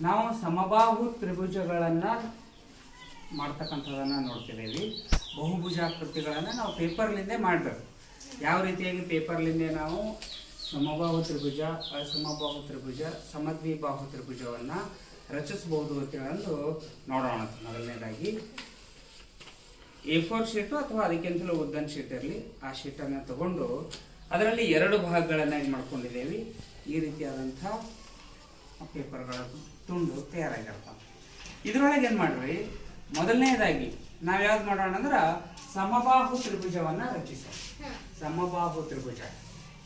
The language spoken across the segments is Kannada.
ನಾವು ಸಮಬಾಹು ತ್ರಿಭುಜಗಳನ್ನ ಮಾಡ್ತಕ್ಕಂಥದನ್ನ ನೋಡ್ತಿದ್ದೀವಿ. ಬಹುಭುಜಾಕೃತಿಗಳನ್ನ ನಾವು ಪೇಪರ್ಲಿಂದೇ ಮಾಡಬೇಕು. ಯಾವ ರೀತಿಯಾಗಿ ಪೇಪರ್ಲಿಂದೇ ನಾವು ಸಮಬಾಹು ತ್ರಿಭುಜ, ಅಸಮಬಾಹು ತ್ರಿಭುಜ, ಸಮದ್ವಿಬಾಹು ತ್ರಿಭುಜವನ್ನು ರಚಿಸಬಹುದು ಅಂತ ಹೇಳಲು ನೋಡೋಣ. ಮೊದಲನೇದಾಗಿ A4 ಶೀಟು ಅಥವಾ ಅದಕ್ಕಿಂತಲೂ ಉದ್ದನ್ ಶೀಟ್ ಇರಲಿ, ಆ ಶೀಟನ್ನು ತಗೊಂಡು ಅದರಲ್ಲಿ ಎರಡು ಭಾಗಗಳನ್ನಾಗಿ ಮಾಡ್ಕೊಂಡಿದ್ದೇವೆ. ಈ ರೀತಿಯಾದಂಥ ಪೇಪರ್ಗಳ ತುಂಡು ತಯಾರಾಗಿರ್ತಾವೆ. ಇದರೊಳಗೆ ಏನು ಮಾಡ್ರಿ, ಮೊದಲನೇದಾಗಿ ನಾವು ಯಾವ್ದು ಮಾಡೋಣ ಅಂದ್ರೆ ಸಮಬಾಹು ತ್ರಿಭುಜವನ್ನು ರಚಿಸೋಣ. ಸಮಬಾಹು ತ್ರಿಭುಜ,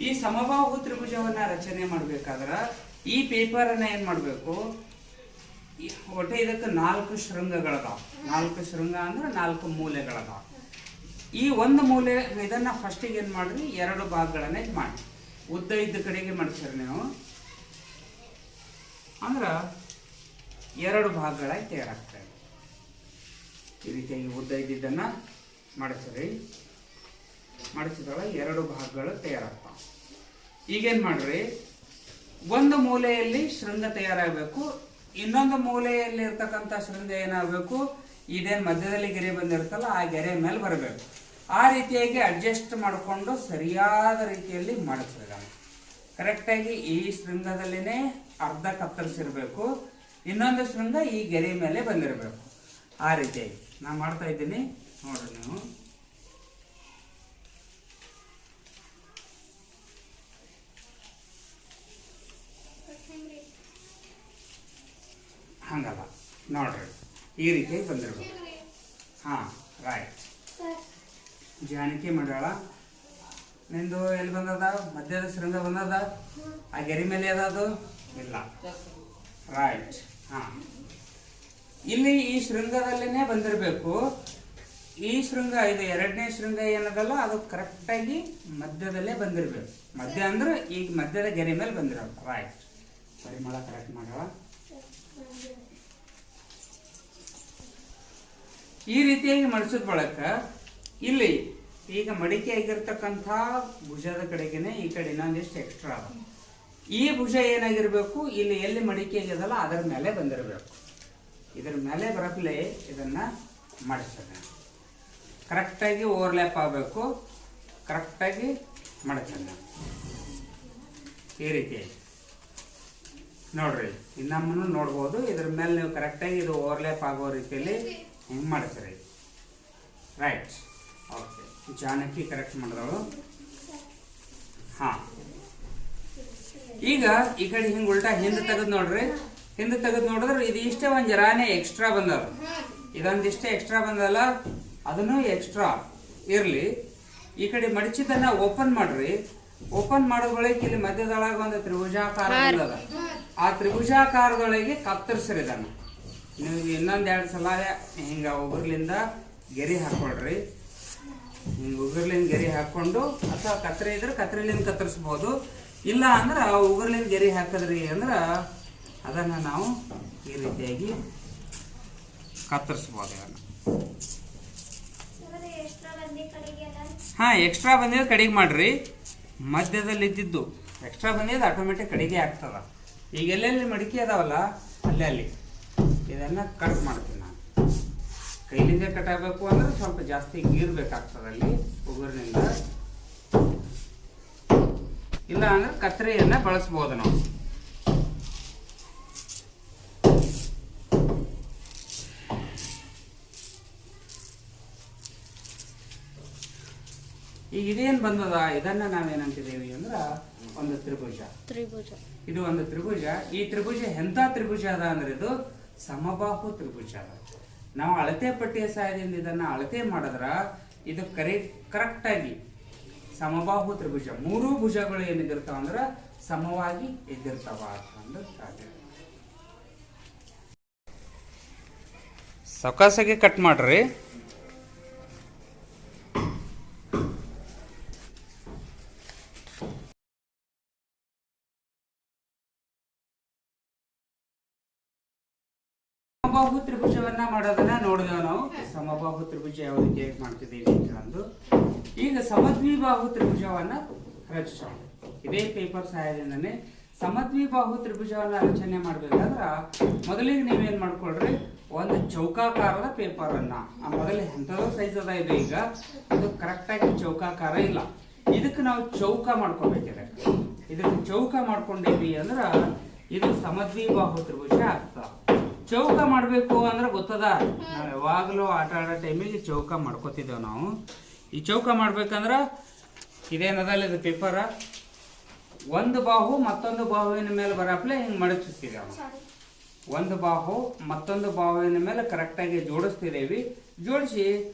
ಈ ಸಮಬಾಹು ತ್ರಿಭುಜವನ್ನು ರಚನೆ ಮಾಡಬೇಕಾದ್ರೆ ಈ ಪೇಪರನ್ನು ಏನು ಮಾಡಬೇಕು, ಒಟ್ಟೆ ಇದಕ್ಕೆ 4 ಶೃಂಗಗಳದಾವ. 4 ಶೃಂಗ ಅಂದ್ರೆ 4 ಮೂಲೆಗಳದಾವ. ಈ ಒಂದು ಮೂಲೆ ಇದನ್ನ ಫಸ್ಟಿಗೆ ಏನು ಮಾಡ್ರಿ, 2 ಭಾಗಗಳನ್ನ ಇದು ಮಾಡಿ ಉದ್ದ ಇದ್ದ ಕಡೆಗೆ ಮಾಡಿಸ್ರಿ ನೀವು. ಅಂದ್ರೆ 2 ಭಾಗಗಳಾಗಿ ತಯಾರಾಗ್ತವೆ. ಈ ರೀತಿಯಾಗಿ ಉದ್ದ ಇದ್ದಿದ್ದನ್ನ ಮಾಡಿಸ್ರಿ. ಮಾಡಿಸಿದ್ರೊಳಗೆ 2 ಭಾಗಗಳು ತಯಾರಾಗ್ತಾವೆ. ಈಗೇನು ಮಾಡ್ರಿ, ಒಂದು ಮೂಲೆಯಲ್ಲಿ ಶೃಂಗ ತಯಾರಾಗಬೇಕು, ಇನ್ನೊಂದು ಮೂಲೆಯಲ್ಲಿ ಇರ್ತಕ್ಕಂಥ ಶೃಂಗ ಏನಾಗಬೇಕು, ಇದೇನು ಮಧ್ಯದಲ್ಲಿ ಗೆರೆ ಬಂದಿರುತ್ತಲ್ಲ ಆ ಗೆರೆ ಮೇಲೆ ಬರಬೇಕು. ಆ ರೀತಿಯಾಗಿ ಅಡ್ಜಸ್ಟ್ ಮಾಡಿಕೊಂಡು ಸರಿಯಾದ ರೀತಿಯಲ್ಲಿ ಮಾಡಿಸ್ಬೇಕು. ಕರೆಕ್ಟಾಗಿ ಈ ಶೃಂಗದಲ್ಲಿನೇ ಅರ್ಧ ಕತ್ತರಿಸಿರ್ಬೇಕು, ಇನ್ನೊಂದು ಶೃಂಗ ಈ ಗೆರೆ ಮೇಲೆ ಬಂದಿರಬೇಕು. ಆ ರೀತಿಯಾಗಿ ನಾನು ಮಾಡ್ತಾ ಇದ್ದೀನಿ ನೋಡ್ರಿ ನೀವು. ಹಂಗಲ್ಲ ನೋಡ್ರಿ, ಈ ರೀತಿಯಾಗಿ ಬಂದಿರ್ಬೇಕು. ಹಾಂ ರೈಟ್. ಜಾನಕಿ ಮಾಡ್ಯಾಳ, ನಿಂದು ಎಲ್ಲಿ ಬಂದದ, ಮಧ್ಯದ ಶೃಂಗ ಬಂದದ, ಆ ಗೆರೆ ಮೇಲೆ ಅದಾದು ಇಲ್ಲ. ರೈಟ್. ಹಾಂ, ಇಲ್ಲಿ ಈ ಶೃಂಗದಲ್ಲಿನೇ ಬಂದಿರಬೇಕು. ಈ ಶೃಂಗ ಇದು 2ನೇ ಶೃಂಗ ಏನದಲ್ಲ ಅದು ಕರೆಕ್ಟಾಗಿ ಮಧ್ಯದಲ್ಲೇ ಬಂದಿರಬೇಕು. ಮಧ್ಯ ಅಂದ್ರೆ ಈಗ ಮಧ್ಯದ ಗೆರೆ ಮೇಲೆ ಬಂದಿರೋದು. ರೈಟ್. ಪರಿಮಳ ಕರೆಕ್ಟ್ ಮಾಡ್ಯಾಳ. ಈ ರೀತಿಯಾಗಿ ಮಡಿಸಿದ ಬಳಕ ಇಲ್ಲಿ ಈಗ ಮಡಿಕೆ ಆಗಿರ್ತಕ್ಕಂಥ ಭುಜದ ಕಡೆಗೇನೆ ಈ ಕಡೆ ಇನ್ನೊಂದಿಷ್ಟು ಎಕ್ಸ್ಟ್ರಾ ಅದ. ಈ ಭುಜ ಏನಾಗಿರ್ಬೇಕು, ಇಲ್ಲಿ ಎಲ್ಲಿ ಮಡಿಕೆ ಆಗಿದಲ್ಲ ಅದರ ಮೇಲೆ ಬಂದಿರಬೇಕು. ಇದರ ಮೇಲೆ ಬರಪ್ಲೆ ಇದನ್ನ ಮಡಿಸೋಣ. ಕರೆಕ್ಟಾಗಿ ಓವರ್ಲ್ಯಾಪ್ ಆಗಬೇಕು, ಕರೆಕ್ಟಾಗಿ ಮಡಿಸೋಣ. ಈ ರೀತಿಯಾಗಿ ನೋಡ್ರಿ, ಇನ್ನೊಮ್ಮನ್ನು ನೋಡ್ಬೋದು. ಇದ್ರ ಮೇಲೆ ನೀವು ಕರೆಕ್ಟಾಗಿ ಇದು ಓವರ್ಲ್ಯಾಪ್ ಆಗೋ ರೀತಿಯಲ್ಲಿ ಹಿಂಗೆ ಮಾಡಿಸ್ರಿ. ರೈಟ್. ಓಕೆ, ಜಾನಕಿ ಕರೆಕ್ಟ್ ಮಾಡಿದವಳು. ಹಾಂ, ಈಗ ಈ ಕಡೆ ಹಿಂಗೆ ಉಲ್ಟಾ ಹಿಂದೆ ತೆಗೆದು ನೋಡ್ರಿ. ಹಿಂದೆ ತೆಗೆದು ನೋಡಿದ್ರೆ ಇದು ಇಷ್ಟೇ ಒಂದು ಜರಾನೇ ಎಕ್ಸ್ಟ್ರಾ ಬಂದದ. ಇದೊಂದಿಷ್ಟೇ ಎಕ್ಸ್ಟ್ರಾ ಬಂದಲ್ಲ, ಅದನ್ನು ಎಕ್ಸ್ಟ್ರಾ ಇರಲಿ. ಈ ಕಡೆ ಮಡಚಿದ್ದನ್ನ ಓಪನ್ ಮಾಡ್ರಿ. ಓಪನ್ ಮಾಡೋದ್ ಬಳಿಕ ಇಲ್ಲಿ ಮಧ್ಯದೊಳಗೆ ಒಂದು ತ್ರಿಭುಜಾಕಾರ ಬಂದದ. ಆ ತ್ರಿಭುಜಾಕಾರದೊಳಗೆ ಕತ್ತರಿಸ್ರಿ ಇದನ್ನು. ನೀವು ಇನ್ನೊಂದು 2 ಸಲ ಹಿಂಗೆ ಉಗುರ್ಲಿಂದ ಗೆರೆ ಹಾಕೊಳ್ರಿ. ಹಿಂಗೆ ಉಗುರ್ಲಿಂದ ಗೆರೆ ಹಾಕೊಂಡು, ಅಥವಾ ಕತ್ರಿ ಇದ್ರೆ ಕತ್ರಿಲಿಂದ ಕತ್ತರಿಸ್ಬೋದು. ಇಲ್ಲ ಅಂದ್ರೆ ಉಗುರ್ಲಿಂದ ಗೆರೆ ಹಾಕಿದ್ರಿ ಅಂದ್ರೆ ಅದನ್ನು ನಾವು ಈ ರೀತಿಯಾಗಿ ಕತ್ತರಿಸ್ಬೋದು. ಇದನ್ನು ಹಾಂ, ಎಕ್ಸ್ಟ್ರಾ ಬಂದಿದ್ದು ಕಡೆಗೆ ಮಾಡ್ರಿ. ಮಧ್ಯದಲ್ಲಿ ಇದ್ದಿದ್ದು ಎಕ್ಸ್ಟ್ರಾ ಬಂದಿದ್ದು ಆಟೋಮೆಟಿಕ್ ಕಡೆಗೆ ಆಗ್ತದ. ಈಗ ಎಲ್ಲೆಲ್ಲಿ ಮಡಿಕೆ ಅದಾವಲ್ಲ ಅಲ್ಲಿ ಇದನ್ನು ಕಟ್ ಮಾಡ್ತೀನಿ ನಾನು. ಕೈಲಿಂದ ಕಟ್ ಆಗಬೇಕು ಅಂದ್ರೆ ಸ್ವಲ್ಪ ಜಾಸ್ತಿ ಗೀರ್ಬೇಕಾಗ್ತದೆ ಅಲ್ಲಿ ಉಗುರಿನಿಂದ. ಇಲ್ಲ ಅಂದ್ರೆ ಕತ್ರಿಯನ್ನು ಬಳಸ್ಬೋದು ನಾವು. ಈಗ ಇದೇನು ಬಂದದ, ಇದನ್ನ ನಾವೇನಂತಿದ್ದೇವೆ ಅಂದ್ರೆ ಒಂದು ತ್ರಿಭುಜ. ಇದು ಒಂದು ತ್ರಿಭುಜ. ಈ ತ್ರಿಭುಜ ಎಂಥ ತ್ರಿಭುಜ ಅದ ಅಂದ್ರೆ ಇದು ಸಮಬಾಹು ತ್ರಿಭುಜ ಅದ. ನಾವು ಅಳತೆ ಪಟ್ಟಿಯ ಸಹಾಯದಿಂದ ಇದನ್ನ ಅಳತೆ ಮಾಡಿದ್ರ ಇದು ಕರೆಕ್ಟಾಗಿ ಸಮಬಾಹು ತ್ರಿಭುಜ. 3 ಭುಜಗಳು ಏನಿದಿರ್ತಾವ ಅಂದ್ರೆ ಸಮವಾಗಿ ಇದ್ದಿರ್ತಾವ ಅಂತ ಸೊಕಾಸಾಗಿ ಕಟ್ ಮಾಡ್ರಿ. ಸಮಬಾಹು ತ್ರಿಭುಜವನ್ನ ಮಾಡೋದನ್ನ ನೋಡಿದೆವು ನಾವು. ಸಮಬಾಹು ತ್ರಿಭುಜ ಯಾವ ರೀತಿಯಾಗಿ ಮಾಡ್ತಿದ್ದೀವಿ ಅಂತ. ಈಗ ಸಮದ್ವಿಬಾಹು ತ್ರಿಭುಜವನ್ನ ರಚಿಸೋಣ. ಇದೇ ಪೇಪರ್ ಸಹಾಯದಿಂದನೇ ಸಮದ್ವಿಬಾಹು ತ್ರಿಭುಜವನ್ನ ರಚನೆ ಮಾಡ್ಬೇಕಾದ್ರ ಮೊದಲಿಗೆ ನೀವೇನ್ ಮಾಡ್ಕೊಳ್ರಿ, ಒಂದು ಚೌಕಾಕಾರದ ಪೇಪರ್ ಅನ್ನ, ಮೊದಲೇ ಎಂಥದೋ ಸೈಜ್ ಅದ ಇದು, ಈಗ ಇದು ಕರೆಕ್ಟ್ ಆಗಿ ಚೌಕಾಕಾರ ಇಲ್ಲ, ಇದಕ್ಕೆ ನಾವು ಚೌಕ ಮಾಡ್ಕೋಬೇಕಿದೆ. ಇದಕ್ಕೆ ಚೌಕ ಮಾಡ್ಕೊಂಡೇವಿ ಅಂದ್ರ ಇದು ಸಮದ್ವಿಬಾಹು ತ್ರಿಭುಜ ಆಗ್ತದ. ಚೌಕ ಮಾಡ್ಬೇಕು ಅಂದ್ರೆ ಗೊತ್ತದ, ನಾವು ಯಾವಾಗಲೂ ಆಟ ಆಡೋ ಟೈಮಿಗೆ ಚೌಕ ಮಾಡ್ಕೋತಿದ್ದೇವೆ ನಾವು. ಈ ಚೌಕ ಮಾಡ್ಬೇಕಂದ್ರ ಇದೇನದಲ್ಲ, ಇದು ಪೇಪರ್ ಒಂದು ಬಾಹು ಮತ್ತೊಂದು ಬಾಹುವಿನ ಮೇಲೆ ಬರಪ್ಲೆ ಹಿಂಗೆ ಮಡಚಿರ್ತೀವಿ ನಾವು. ಒಂದು ಬಾಹು ಮತ್ತೊಂದು ಬಾಹುವಿನ ಮೇಲೆ ಕರೆಕ್ಟಾಗಿ ಜೋಡಿಸ್ತಿದ್ದೇವೆ. ಜೋಡಿಸಿ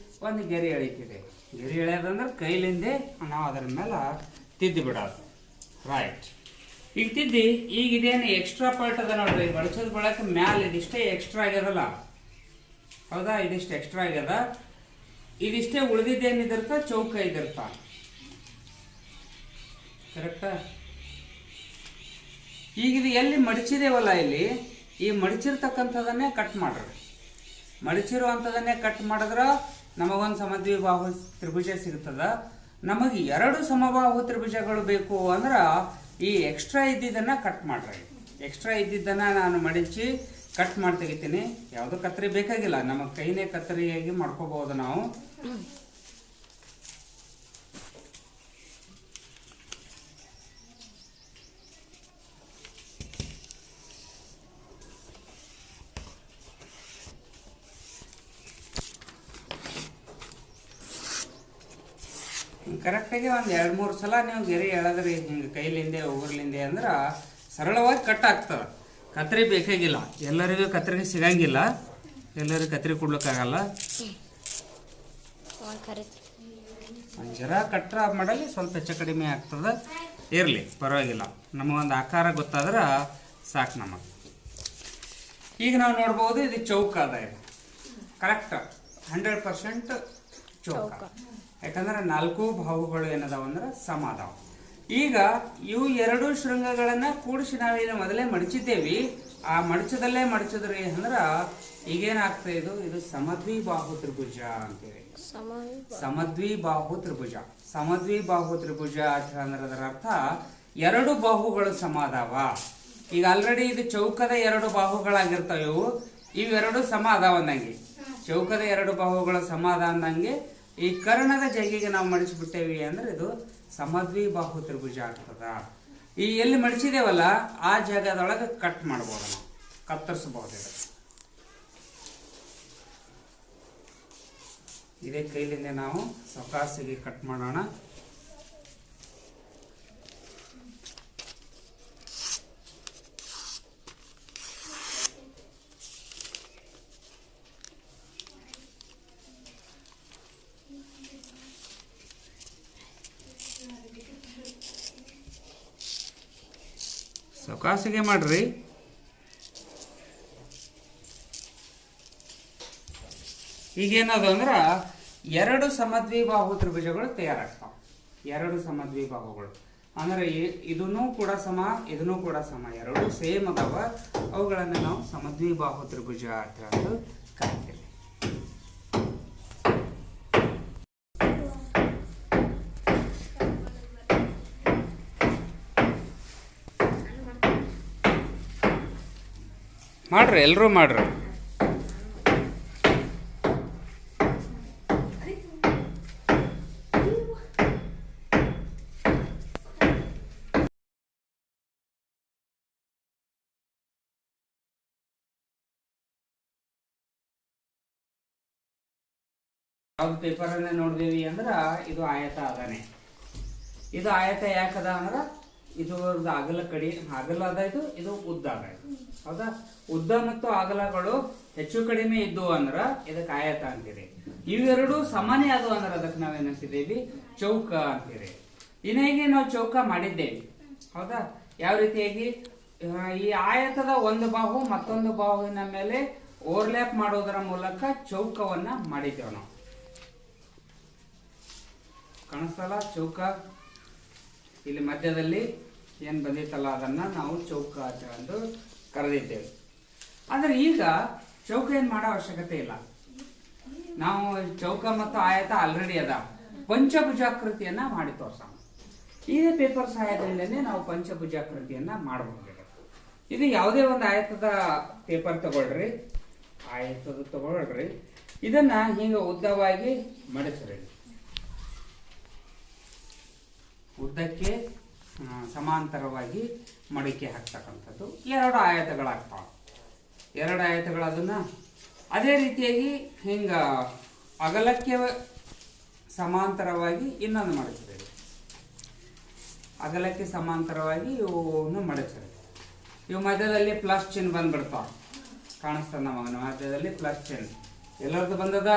ಒಂದು ಗೆರೆ ಎಳಿತಿದ್ದೇವೆ. ಗೆರೆ ಎಳೆಯೋದಂದ್ರೆ ಕೈಲಿಂದೆ ನಾವು ಅದರ ಮೇಲೆ ತಿದ್ದಿ ಬಿಡೋದು. ರೈಟ್, ಈಗ ತಿದ್ದಿ, ಈಗ ಇದೇನು ಎಕ್ಸ್ಟ್ರಾ ಪಾರ್ಟ್ ಅದ ನೋಡ್ರಿ, ಮಡಚೋದ್ ಬಳಕ ಮ್ಯಾಲ ಇದಿಷ್ಟೇ ಎಕ್ಸ್ಟ್ರಾ ಆಗ್ಯದಲ್ಲ, ಹೌದಾ, ಇದಿಷ್ಟು ಎಕ್ಸ್ಟ್ರಾ ಆಗ್ಯದ. ಇದಿಷ್ಟೇ ಉಳಿದಿದ್ದೇನಿದಿರ್ತ ಚೌಕ ಇದಿರ್ತ, ಕರೆಕ್ಟಾ? ಈಗ ಇದು ಎಲ್ಲಿ ಮಡಚಿದೇವಲ್ಲ, ಇಲ್ಲಿ ಈ ಮಡಚಿರ್ತಕ್ಕಂಥದನ್ನೇ ಕಟ್ ಮಾಡ್ರಿ. ಮಡಚಿರುವಂಥದನ್ನೇ ಕಟ್ ಮಾಡಿದ್ರ ನಮಗೊಂದು ಸಮದ್ವಿಬಾಹು ತ್ರಿಭುಜ ಸಿಗ್ತದ. ನಮಗೆ 2 ಸಮಬಾಹು ತ್ರಿಭುಜಗಳು ಬೇಕು ಅಂದ್ರ ಈ ಎಕ್ಸ್ಟ್ರಾ ಇದ್ದಿದ್ದನ್ನ ಕಟ್ ಮಾಡ್ರಿ. ಎಕ್ಸ್ಟ್ರಾ ಇದ್ದಿದ್ದನ್ನ ನಾನು ಮಡಚಿ ಕಟ್ ಮಾಡಿ ತೆಗಿತೀನಿ. ಯಾವುದು ಕತ್ತರಿ ಬೇಕಾಗಿಲ್ಲ, ನಮ್ಮ ಕೈನೇ ಕತ್ತರಿಯಾಗಿ ಮಾಡ್ಕೋಬಹುದು ನಾವು. ಕರೆಕ್ಟಾಗಿ ಒಂದು 2-3 ಸಲ ನೀವು ಗೆರೆ ಎಳೆದ್ರಿ ಹಿಂಗೆ ಕೈಲಿಂದೆ ಉಗುರ್ಲಿಂದೆ ಅಂದ್ರೆ ಸರಳವಾಗಿ ಕಟ್ ಆಗ್ತದೆ. ಕತ್ರಿ ಬೇಕಾಗಿಲ್ಲ, ಎಲ್ಲರಿಗೂ ಕತ್ರಿಗೆ ಸಿಗಂಗಿಲ್ಲ, ಎಲ್ಲರಿಗೂ ಕತ್ರಿ ಕೊಡ್ಲಿಕ್ಕಾಗಲ್ಲ. ಒಂದು ಜರ ಕಟ್ರ ಮಾಡಲಿ ಸ್ವಲ್ಪ ಹೆಚ್ಚು ಕಡಿಮೆ ಆಗ್ತದೆ, ಇರಲಿ ಪರವಾಗಿಲ್ಲ. ನಮಗೊಂದು ಆಕಾರ ಗೊತ್ತಾದ್ರೆ ಸಾಕು ನಮಗೆ. ಈಗ ನಾವು ನೋಡ್ಬೋದು, ಇದು ಚೌಕ ಅದ, ಇದು ಕರೆಕ್ಟ್ 100% ಚೌಕ. ಯಾಕಂದ್ರೆ 4 ಬಾಹುಗಳು ಏನದಾವ ಅಂದ್ರೆ ಸಮ ಅದಾವ. ಈಗ ಇವು 2 ಶೃಂಗಗಳನ್ನ ಕೂಡಿಸಿ ನಾವೇನು ಮೊದಲೇ ಮಡಚಿದ್ದೇವಿ, ಆ ಮಡಚದಲ್ಲೇ ಮಡಚಿದ್ರಿ ಅಂದ್ರೆ ಈಗೇನಾಗ್ತಾ ಇದು ಸಮದ್ವಿಬಾಹು ತ್ರಿಭುಜ ಅಂತೇಳಿ. ಸಮದ್ವಿಬಾಹು ತ್ರಿಭುಜ. ಸಮದ್ವಿಬಾಹು ತ್ರಿಭುಜ ಅಂದ್ರೆ ಅದರ ಅರ್ಥ 2 ಬಾಹುಗಳು ಸಮ ಅದಾವ. ಈಗ ಆಲ್ರೆಡಿ ಇದು ಚೌಕದ 2 ಬಾಹುಗಳಾಗಿರ್ತಾವ, ಇವೆರಡು ಸಮ ಅದಾವ ಅಂದಂಗೆ. ಚೌಕದ 2 ಬಾಹುಗಳ ಸಮ ಅದ ಅಂದಂಗೆ ಈ ಕರ್ಣದ ಜಗಿಗೆ ನಾವು ಮಡಿಸಿಬಿಟ್ಟೇವಿ ಅಂದ್ರೆ ಇದು ಸಮದ್ವಿಬಾಹು ತ್ರಿಭುಜ ಆಗ್ತದ. ಈ ಎಲ್ಲಿ ಮಡಿಸಿದೇವಲ್ಲ ಆ ಜಾಗದೊಳಗೆ ಕಟ್ ಮಾಡ್ಬೋದು, ನಾವು ಕತ್ತರಿಸಬಹುದು. ಇದೇ ಕೈಲಿಂದ ನಾವು ಸಾವಕಾಶಿಗೆ ಕಟ್ ಮಾಡೋಣ. ಸಾವಕಾಶಿಗೆ ಮಾಡ್ರಿ. ಈಗೇನದು ಅಂದ್ರೆ 2 ಸಮದ್ವಿಬಾಹು ತ್ರಿಭುಜಗಳು ತಯಾರಾಗ್ತಾವ. 2 ಸಮದ್ವಿಬಾಹುಗಳು ಅಂದ್ರೆ ಇದನ್ನೂ ಕೂಡ ಸಮ, ಇದನ್ನೂ ಕೂಡ ಸಮ, 2 ಸೇಮ್ ಅದಾವ. ಅವುಗಳನ್ನು ನಾವು ಸಮದ್ವಿಬಾಹು ತ್ರಿಭುಜ ಅಂತ ಹೇಳಿ ಕರಿತೀವಿ. ಮಾಡ್ರಿ, ಎಲ್ಲರೂ ಮಾಡ್ರಿ. ಯಾವ್ದು ಪೇಪರ್ ಅನ್ನ ನೋಡಿದೇವಿ ಅಂದ್ರ ಇದು ಆಯತ ಅದಾನೆ. ಇದು ಆಯತ ಯಾಕದ ಅಂದ್ರ ಇದು ಅಗಲ ಕಡಿ ಅಗಲ ಅದ, ಇದು ಉದ್ದ ಅದ. ಹೌದಾ, ಉದ್ದ ಮತ್ತು ಅಗಲಗಳು ಹೆಚ್ಚು ಕಡಿಮೆ ಇದ್ದು ಅಂದ್ರ ಇದಕ್ಕೆ ಆಯತ ಅಂತೀರಿ. ಇವೆರಡು ಸಮಾನ ಅದು ಅಂದ್ರ ಅದಕ್ಕೆ ನಾವೇನಂತಿದ್ದೇವಿ, ಚೌಕ ಅಂತೀರಿ. ಇನ್ನೇಗೆ ನಾವು ಚೌಕ ಮಾಡಿದ್ದೇವೆ. ಹೌದಾ, ಯಾವ ರೀತಿಯಾಗಿ ಈ ಆಯತದ ಒಂದು ಬಾಹು ಮತ್ತೊಂದು ಬಾಹುವಿನ ಮೇಲೆ ಓವರ್ಲ್ಯಾಪ್ ಮಾಡೋದರ ಮೂಲಕ ಚೌಕವನ್ನ ಮಾಡಿದ್ದೇವೆ ನಾವು. ಕಾಣಿಸ್ತಲ್ಲ ಚೌಕ, ಇಲ್ಲಿ ಮಧ್ಯದಲ್ಲಿ ಏನ್ ಬಂದಿತ್ತಲ್ಲ ಅದನ್ನ ನಾವು ಚೌಕ ಅಂತ ಕರೆದಿದ್ದೇವೆ. ಆದ್ರೆ ಈಗ ಚೌಕ ಏನ್ ಮಾಡೋ ಅವಶ್ಯಕತೆ ಇಲ್ಲ. ನಾವು ಚೌಕ ಮತ್ತು ಆಯತ ಆಲ್ರೆಡಿ ಅದ, ಪಂಚಭುಜಾಕೃತಿಯನ್ನ ಮಾಡಿ ತೋರ್ಸೋಣ. ಇದೇ ಪೇಪರ್ ಸಹಾಯದಿಂದಲೇ ನಾವು ಪಂಚಭುಜಾಕೃತಿಯನ್ನ ಮಾಡಬಹುದು. ಇದು ಯಾವುದೇ ಒಂದು ಆಯತದ ಪೇಪರ್ ತಗೊಳ್ರಿ, ಇದನ್ನ ಹಿಂಗ ಉದ್ದವಾಗಿ ಮಡಚ್ರಿ. ಉದ್ದಕ್ಕೆ ಸಮಾಂತರವಾಗಿ ಮಡಿಕೆ ಹಾಕ್ತಕ್ಕಂಥದ್ದು 2 ಆಯತಗಳಾಗ್ತಾವ. 2 ಆಯತಗಳು ಅದನ್ನ ಅದೇ ರೀತಿಯಾಗಿ ಹಿಂಗ ಅಗಲಕ್ಕೆ ಸಮಾಂತರವಾಗಿ ಇನ್ನೊಂದು ಮಡಚ್ರಿ. ಅಗಲಕ್ಕೆ ಸಮಾಂತರವಾಗಿ ಇವನು ಮಡಚ್ರಿ. ಇವು ಮಧ್ಯದಲ್ಲಿ ಪ್ಲಸ್ ಚಿನ್ ಬಂದ್ಬಿಡ್ತಾವ. ಕಾಣಿಸ್ತದ ನಮಗ ಮಧ್ಯದಲ್ಲಿ ಪ್ಲಸ್ ಚಿನ್. ಎಲ್ಲರದು ಬಂದದ?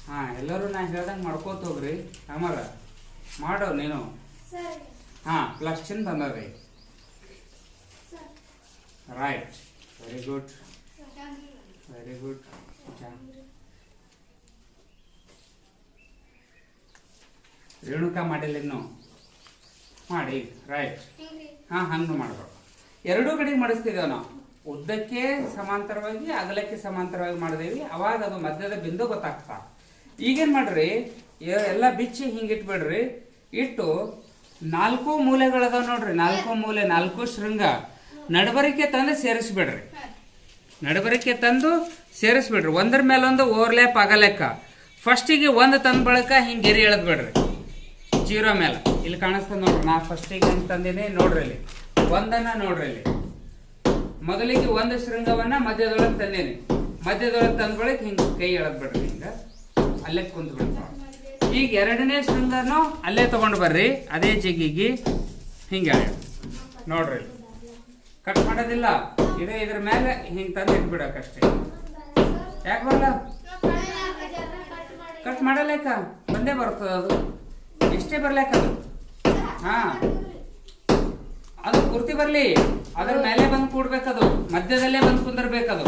ಹಾ, ಎಲ್ಲರೂ ನಾ ಹೇಳ್ದಂಗೆ ಮಾಡ್ಕೋತ ಹೋಗ್ರಿ. ಅಮರ ಮಾಡೋ ನೀನು. ಹಾ, ಪ್ಲಸ್ ಚಿನ್ ಬಂದದ್ರಿ. Right, very good, very good. Renuka ಮಾಡಿಲ್ಲ ಇನ್ನು, ಮಾಡಿ. ರೈಟ್, ಹಾ, ಹಂಗೆ ಮಾಡ್ಬೇಕು. 2 ಕಡೆಗೆ ಮಾಡಿಸ್ತಿದ್ದೇವೆ ನಾವು. ಉದ್ದಕ್ಕೆ ಸಮಾಂತರವಾಗಿ ಅಗಲಕ್ಕೆ ಸಮಾಂತರವಾಗಿ ಮಾಡಿದೇವಿ. ಅವಾಗ ಅದು ಮಧ್ಯದ ಬಿಂದು ಗೊತ್ತಾಗ್ತಾ. ಈಗೇನ್ ಮಾಡ್ರಿ, ಎಲ್ಲ ಬಿಚ್ಚಿ ಹಿಂಗಿಟ್ಬಿಡ್ರಿ. ಇಟ್ಟು 4 ಮೂಲೆಗಳದಾವ ನೋಡ್ರಿ. 4 ಮೂಲೆ, 4 ಶೃಂಗ ನಡಬರಿಕೆ ತಂದು ಸೇರಿಸ್ಬಿಡ್ರಿ. ನಡಬರಿಕೆ ತಂದು ಸೇರಿಸ್ಬಿಡ್ರಿ. ಒಂದ್ರ ಮೇಲೊಂದು ಓವರ್ಲ್ಯಾಪ್ ಆಗಲೆಕ್ಕ. ಫಸ್ಟಿಗೆ 1 ತಂದ ಬಳಕ ಹಿಂಗೆ ಗೆರಿ ಎಳೆದ್ ಬಿಡ್ರಿ. 0 ಮೇಲೆ ಇಲ್ಲಿ ಕಾಣಿಸ್ತದ ನೋಡ್ರಿ. ನಾ ಫಸ್ಟಿಗೆ ಹೆಂಗೆ ತಂದಿನಿ ನೋಡ್ರಿ. ಇಲ್ಲಿ 1 ನೋಡ್ರಿ. ಇಲ್ಲಿ ಮೊದಲಿಗೆ 1 ಶೃಂಗವನ್ನ ಮಧ್ಯದೊಳಗೆ ತಂದೇನಿ. ಮಧ್ಯದೊಳಗೆ ತಂದ್ಕೊಳಕ್ ಹಿಂಗ ಕೈ ಎಳದ್ ಬಿಡ್ರಿ. ಹಿಂಗ ಅಲ್ಲೇ ಕುಂತ್ ಬಿಡ್ತಾವ. ಈಗ 2ನೇ ಶೃಂಗನು ಅಲ್ಲೇ ತಗೊಂಡ್ ಬರ್ರಿ. ಅದೇ ಜಗ್ಗಿಗೆ ಹಿಂಗ ನೋಡ್ರಿ. ಕಟ್ ಮಾಡೋದಿಲ್ಲ. ಇದ್ರ ಮೇಲೆ ಹಿಂಗ್ ತಂದು ಇಟ್ಬಿಡಕಷ್ಟೇ. ಯಾಕೆ ಬರಲ್ಲ? ಕಟ್ ಮಾಡಲೇಕ ಬಂದೇ ಬರ್ತದ. ಅದು ಎಷ್ಟೇ ಬರ್ಲಾಕ ಅದು. ಹಾ, ಅದು ಪೂರ್ತಿ ಬರ್ಲಿ. ಅದ್ರ ಮೇಲೆ ಬಂದು ಕೂಡ್ಬೇಕದು. ಮಧ್ಯದಲ್ಲೇ ಬಂದು ಕುಂದಿರ್ಬೇಕದು.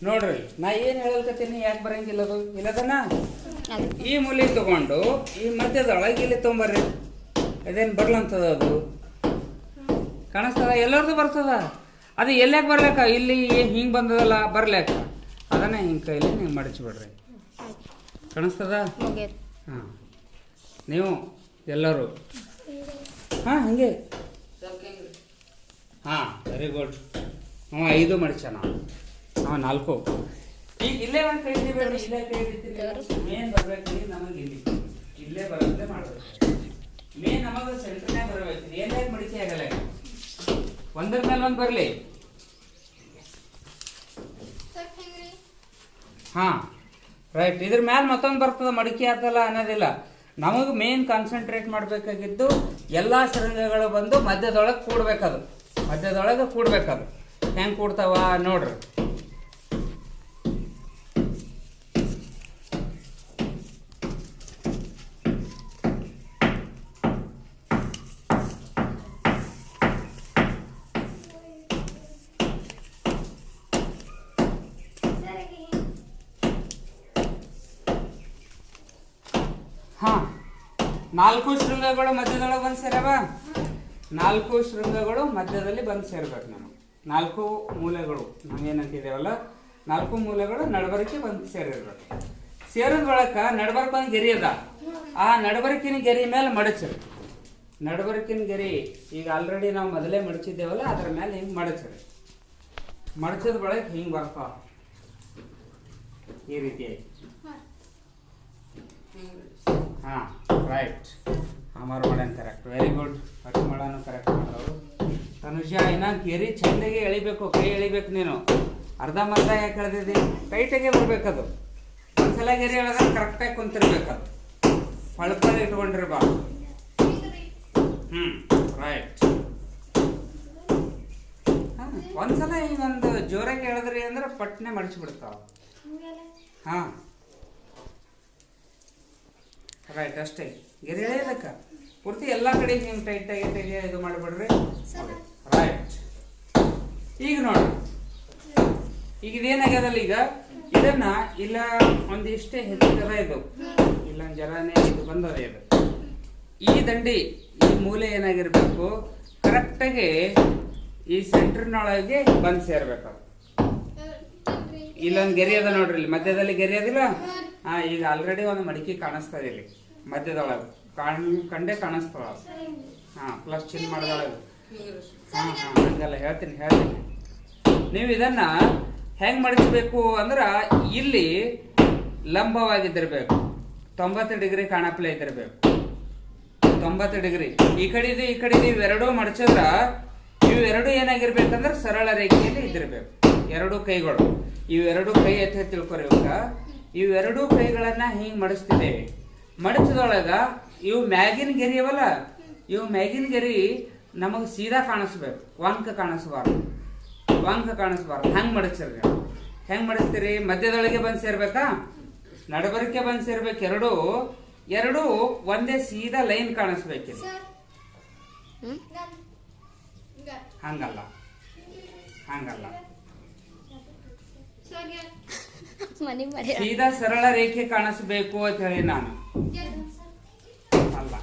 ನೋಡ್ರಿ, ನಾ ಏನ್ ಹೇಳಲ್ಕತ್ತೀನಿ, ಯಾಕೆ ಬರಂಗಿಲ್ಲ ಅದು. ಇಲ್ಲದನ್ನ ಈ ಮೂಲೆ ತಗೊಂಡು ಈ ಮಧ್ಯದೊಳಗೆ ಇಲ್ಲಿ ತೊಗೊಂಬರ್ರಿ. ಅದೇನ್ ಬರ್ಲಂತದ. ಅದು ಕಾಣಿಸ್ತದ? ಎಲ್ಲರದು ಬರ್ತದ. ಅದು ಎಲ್ಲಾಕೆ ಬರ್ಲಾಕ? ಇಲ್ಲಿ ಹಿಂಗ್ ಬಂದದಲ್ಲ ಬರ್ಲಾಕ. ಅದನ್ನ ಹಿಂಗ್ ಕೈಲಿ ನೀವು ಮಡಚ್ಬಿಡ್ರಿ. ಕಾಣಿಸ್ತದ? ಹಾ, ನೀವು ಎಲ್ಲರೂ ಹಾ ಹಂಗೆ. ಹಾ, ವೆರಿ ಗುಡ್. 5 ಮಡಚನ, 4. ಈಗ ಇಲ್ಲೇ ಒಂದು ಕೈ ಹಿಡಿಬೇಡ್ರಿ. ಇಲ್ಲೇ ಕೈ ಹಿಡಿತೀನಿ. ಮೇನ್ ಬರ್ಬೇಕು ನಮಗೆ. ಇಲ್ಲೇ ಬರೋದೇ ಮಾಡ್ಬೇಕು. ಮೇನ್ ನಮಗೆ ಸೆಂಟ್ರನ್ಯಾಗ ಬರಬೇಕು. ಎಲ್ಲೇ ಮಡಿಕೆ ಆಗಲ್ಲ. ಒಂದ್ರ ಮೇಲೆ ಒಂದು ಬರ್ಲಿ. ಹಾ, ರೈಟ್. ಇದ್ರ ಮ್ಯಾಲ ಮತ್ತೊಂದು ಬರ್ತದ. ಮಡಿಕೆ ಆತಲ್ಲ ಅನ್ನೋದಿಲ್ಲ. ನಮಗೆ ಮೇನ್ ಕಾನ್ಸಂಟ್ರೇಟ್ ಮಾಡಬೇಕಾಗಿದ್ದು ಎಲ್ಲಾ ಶೃಂಗಗಳು ಬಂದು ಮಧ್ಯದೊಳಗೆ ಕೂಡ್ಬೇಕದು. ಮಧ್ಯದೊಳಗೆ ಕೂಡ್ಬೇಕದು. ಹೆಂಗೆ ಕೂಡ್ತಾವ ನೋಡ್ರಿ. ಹಾ, 4 ಶೃಂಗಗಳು ಮಧ್ಯದೊಳಗೆ ಬಂದು ಸೇರವ. 4 ಶೃಂಗಗಳು ಮಧ್ಯದಲ್ಲಿ ಬಂದು ಸೇರ್ಬೇಕು. ನಮಗೆ 4 ಮೂಲೆಗಳು ನಾವೇನಂತಿದ್ದೇವಲ್ಲ, 4 ಮೂಲೆಗಳು ನಡಬರಿಕೆ ಬಂದು ಸೇರಿರ್ಬೇಕು. ಸೇರಿದ ಬಳಕ ನಡಬರ್ಕ್ ಒಂದು ಗೆರಿ ಅದ. ಆ ನಡಬರ್ಕಿನ ಗೆರಿ ಮೇಲೆ ಮಡಚ್ರಿ. ನಡಬರ್ಕಿನ ಗೆರಿ ಈಗ ಆಲ್ರೆಡಿ ನಾವು ಮೊದಲೇ ಮಡಚಿದ್ದೇವಲ್ಲ, ಅದ್ರ ಮೇಲೆ ಹಿಂಗೆ ಮಡಚ್ರಿ. ಮಡಚಿದ ಬಳಕ ಹಿಂಗೆ ಬರ್ತಾವ ಈ ರೀತಿಯಾಗಿ. ಹಾ, ರೈಟ್. ಅಮರ್ ಮಾಡೋಣ ಕರೆಕ್ಟ್. Very good. ಅಷ್ಟು ಮಾಡೋಣ ಕರೆಕ್ಟ್ ಮಾಡೋರು. ತನುಜ ಇನ್ನ ಗೆರಿ ಚಂದಾಗೆ ಎಳಿಬೇಕು. ಕೈ ಎಳಿಬೇಕು. ನೀನು ಅರ್ಧಂಬರ್ಧ ಯಾಕೆ ಎಳೆದಿದ್ದಿ? ಟೈಟಾಗೆ ಬರ್ಬೇಕದು. ಒಂದ್ಸಲ ಗೆರಿ ಎಳೆದ್ರೆ ಕರೆಕ್ಟಾಗಿ ಕುಂತಿರ್ಬೇಕದು. ಪಳ್ಪಳ ಇಟ್ಕೊಂಡಿರ್ಬಾರ್ದು. ರೈಟ್. ಒಂದ್ಸಲ ಈಗ ಒಂದು ಜೋರಾಗಿ ಎಳೆದ್ರಿ ಅಂದ್ರೆ ಪಟ್ನೆ ಮಡಿಸ್ಬಿಡ್ತಾವ. ಹಾ, ರೈಟ್. ಅಷ್ಟೇ. ಗೆರೆ ಎಳೆಯಲಕ್ಕ ಪೂರ್ತಿ ಎಲ್ಲ ಕಡೆ ಹಿಂಗೆ ಟೈಟಾಗಿ ಇದು ಮಾಡಿಬಿಡ್ರಿ. ರೈಟ್. ಈಗ ನೋಡ್ರಿ, ಈಗ ಇದೇನಾಗ್ಯದಲ್ಲ, ಈಗ ಇದನ್ನ ಇಲ್ಲ ಒಂದಿಷ್ಟೇ ಹೆಚ್ಚಿಗೆಲ್ಲ ಇದು ಇಲ್ಲ ಜರಾನೇ ಇದು ಬಂದದ. ಇದು ಈ ದಂಡಿ ಈ ಮೂಲೆ ಏನಾಗಿರ್ಬೇಕು, ಕರೆಕ್ಟಾಗಿ ಈ ಸೆಂಟ್ರಿನೊಳಗೆ ಬಂದು ಸೇರ್ಬೇಕು. ಇಲ್ಲೊಂದು ಗೆರೆ ಅದ ನೋಡ್ರಿ. ಇಲ್ಲಿ ಮಧ್ಯದಲ್ಲಿ ಗೆರೆ ಅದಿಲ್ಲ. ಹಾ, ಈಗ ಆಲ್ರೆಡಿ ಒಂದು ಮಡಿಕೆ ಕಾಣಿಸ್ತದೆ. ಇಲ್ಲಿ ಮಧ್ಯದೊಳಗೆ ಕಂಡೇ ಕಾಣಿಸ್ತಳ. ಹಾ, ಪ್ಲಸ್ ಚಿನ್ ಮಾಡಿದೊಳಗೆ. ಹಾ ಹಾ, ಹಂಗಲ್ಲ ಹೇಳ್ತೀನಿ. ನೀವು ಇದನ್ನ ಹೆಂಗ್ ಮಡಿಸ್ಬೇಕು ಅಂದ್ರ ಇಲ್ಲಿ ಲಂಬವಾಗಿದ್ದಿರ್ಬೇಕು, 90 ಡಿಗ್ರಿ ಕಾಣಪ್ಲೆ ಇದ್ದಿರ್ಬೇಕು. 90 ಡಿಗ್ರಿ ಈ ಕಡೆ ಇವೆರಡೂ ಮಡಚಿದ್ರ ಇವೆರಡು ಏನಾಗಿರ್ಬೇಕಂದ್ರೆ ಸರಳ ರೇಖೆಯಲ್ಲಿ ಇದ್ದಿರ್ಬೇಕು. ಎರಡು ಕೈಗಳು, ಇವೆರಡು ಕೈ ಎತ್ತ ತಿಳ್ಕೊರಿ. ಇವೆರಡೂ ಕೈಗಳನ್ನ ಹಿಂಗ್ ಮಡಿಸ್ತಿದ್ದೇವೆ. ಮಡಚದೊಳಗ ಇವು ಮ್ಯಾಗಿನ ಗೆರಿ ಅವಲ್ಲ, ಇವು ಮ್ಯಾಗಿನ ಗೆರಿ ನಮಗ್ ಸೀದಾ ಕಾಣಿಸ್ಬೇಕು, ವಂಕ ಕಾಣಿಸ್ಬಾರ್ದು. ಹಂಗ್ ಮಡಚಿರ್ರಿ. ಹೆಂಗ್ ಮಡಿಸ್ತೀರಿ? ಮಧ್ಯದೊಳಗೆ ಬಂದ್ ಸೇರ್ಬೇಕಾ, ನಡಬರಕ್ಕೆ ಬಂದ್ ಸೇರ್ಬೇಕು. ಎರಡು ಒಂದೇ ಸೀದಾ ಲೈನ್ ಕಾಣಿಸ್ಬೇಕಿದೆ. ಹಂಗಲ್ಲ ಸೀದಾ ಸರಳ ರೇಖೆ ಕಾಣಿಸ್ಬೇಕು ಅಂತ ಹೇಳಿ ನಾನು ಅಲ್ಲ.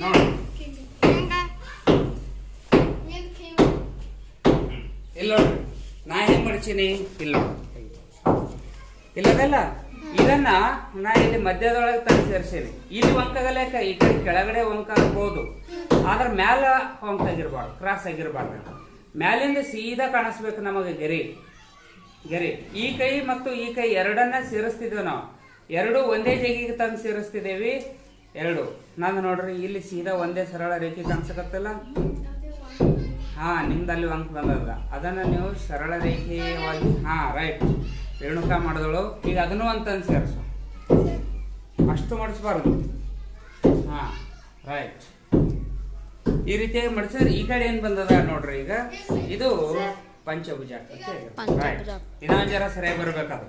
ನೋಡಿ ಇಲ್ಲ ನೋಡ್ರಿ, ನಾ ಹೆಂಗ್ ಮಡಚೀನಿ ಇಲ್ಲದಲ್ಲ. ಇದನ್ನ ನಾ ಇಲ್ಲಿ ಮಧ್ಯದೊಳಗೆ ತಂದು ಸೇರ್ಸೀನಿ. ಇಲ್ಲಿ ವಂಕಾಗಲೇಕ ಈ ಕಡೆ ಕೆಳಗಡೆ ವಂಕ ಆಗ್ಬೋದು, ಆದ್ರೆ ಮ್ಯಾಲ ವಂಕ ಆಗಿರ್ಬಾರ್ದು, ಕ್ರಾಸ್ ಆಗಿರ್ಬಾರ್ದು. ಮ್ಯಾಲಿಂದ ಸೀದಾ ಕಾಣಿಸ್ಬೇಕು ನಮಗೆ ಗೆರೆ. ಈ ಕೈ ಮತ್ತು ಈ ಕೈ ಎರಡನ್ನ ಸೇರಿಸ್ತಿದ್ದೇವೆ ನಾವು. ಎರಡು ಒಂದೇ ಜಗಿಗೆ ತಂದು ಸೇರಿಸ್ತಿದ್ದೇವಿ. ಎರಡು ನಾನು ನೋಡ್ರಿ, ಇಲ್ಲಿ ಸೀದಾ ಒಂದೇ ಸರಳ ರೇಖೆ ಕಾಣಿಸಕತ್ತಲ್ಲ. ಹಾ, ನಿಮ್ದಲ್ಲಿ ವಂಕ ಬಂದದ. ಅದನ್ನ ನೀವು ಸರಳ ರೇಖೆಯಾಗಿ ರೈಟ್ ರೇಣುಕಾ ಮಾಡಿದಳು. ಈಗ ಅದನ್ನು ಅಂತಂದು ಸೇರಿಸು, ಅಷ್ಟು ಮಾಡಿಸ್ಬಾರ್ದು. ಹಾ, ರೈಟ್. ಈ ರೀತಿಯಾಗಿ ಮಡಿಸಿದ್ರೆ ಈ ಕಡೆ ಏನ್ ಬಂದದ ನೋಡ್ರಿ. ಈಗ ಇದು ಪಂಚಭುಜ. ರೈಟ್. ಇನ್ನ ಜರ ಸರಿಯಾಗಿ ಬರ್ಬೇಕದು,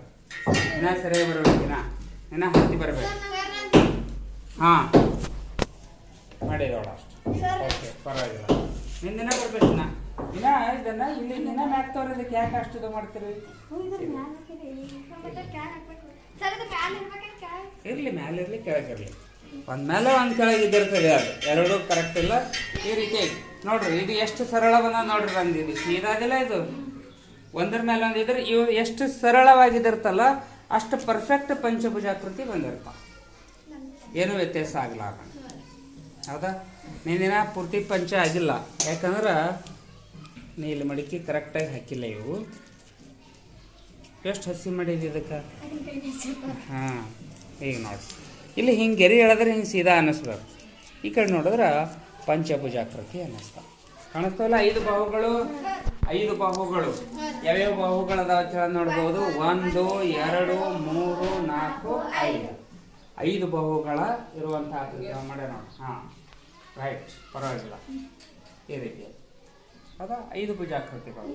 ಇನ್ನ ಸರಿಯಾಗಿ ಬರ್ಬೇಕು, ಇನ್ನ ಹತ್ತಿ ಬರ್ಬೇಕು. ಹಾ, ಮಾಡಿದವಳ ಅಷ್ಟು. ಓಕೆ, ಪರವಾಗಿಲ್ಲ. ನಿನ್ನ ಬರ್ಬೇಕು. ಇನ್ನ ಇದನ್ನ ಇಲ್ಲಿ ನಿನ್ನ ಮ್ಯಾಕ್ ತೋರಿದಕ್ಕೆ ಯಾಕೆ ಅಷ್ಟು ಇದು ಮಾಡ್ತೀರಿ? ಇರ್ಲಿ, ಮ್ಯಾಲಿರ್ಲಿ ಕೆಳಗಿರ್ಲಿ, ಒಂದ್ ಮೇಲೆ ಒಂದ್ ಕೆಳಗಿದ್ದಿರ್ತದೆ. ಅದು ಎರಡು ಕರೆಕ್ಟ್ ಇಲ್ಲ. ಈ ರೀತಿ ನೋಡ್ರಿ, ಇದು ಎಷ್ಟು ಸರಳ ಬಂದ ನೋಡ್ರಿ. ಬಂದಿದೆ ಸೀದಾದಿಲ್ಲ, ಇದು ಒಂದ್ರ ಮೇಲೆ ಒಂದಿದ್ರೆ ಇವು ಎಷ್ಟು ಸರಳವಾಗಿದಿರ್ತಲ್ಲ ಅಷ್ಟು ಪರ್ಫೆಕ್ಟ್ ಪಂಚಭುಜಾಕೃತಿ ಬಂದಿರ್ತಾವ. ಏನು ವ್ಯತ್ಯಾಸ ಆಗಲ್ಲ. ಹೌದಾ? ನೀನಿನ ಪೂರ್ತಿ ಪಂಚ ಆಗಿಲ್ಲ, ಯಾಕಂದ್ರೆ ನೀಲಿ ಮಡಿಕೆ ಕರೆಕ್ಟಾಗಿ ಹಾಕಿಲ್ಲ. ಇವು ಎಷ್ಟು ಹಸಿ ಮಾಡಿದ್ವಿ ಇದಕ್ಕೆ. ಹಾಂ, ಈಗ ನೋಡಿ, ಇಲ್ಲಿ ಹಿಂಗೆ ಗೆರೆ ಎಳೆದ್ರೆ ಹಿಂಗೆ ಸೀದಾ ಅನ್ನಿಸ್ಬೇಕು. ಈ ಕಡೆ ನೋಡಿದ್ರೆ ಪಂಚಭುಜಾಕೃತಿ ಅನ್ನಿಸ್ತಾವ. ಕಾಣಿಸ್ತಾವಲ್ಲ? 5 ಬಾಹುಗಳು. ಯಾವ್ಯಾವ ಬಾಹುಗಳು ಅದಾವ ನೋಡ್ಬೋದು. 1 2 3 4 5 5 ಬಾಹುಗಳ ಇರುವಂತಹ ಮಾಡಿ ನೋಡಿ. ಹಾಂ, ರೈಟ್, ಪರವಾಗಿಲ್ಲ. ಈ ರೀತಿ ಹೌದಾ? 5 ಭುಜಾಕೃತಿಗಳು.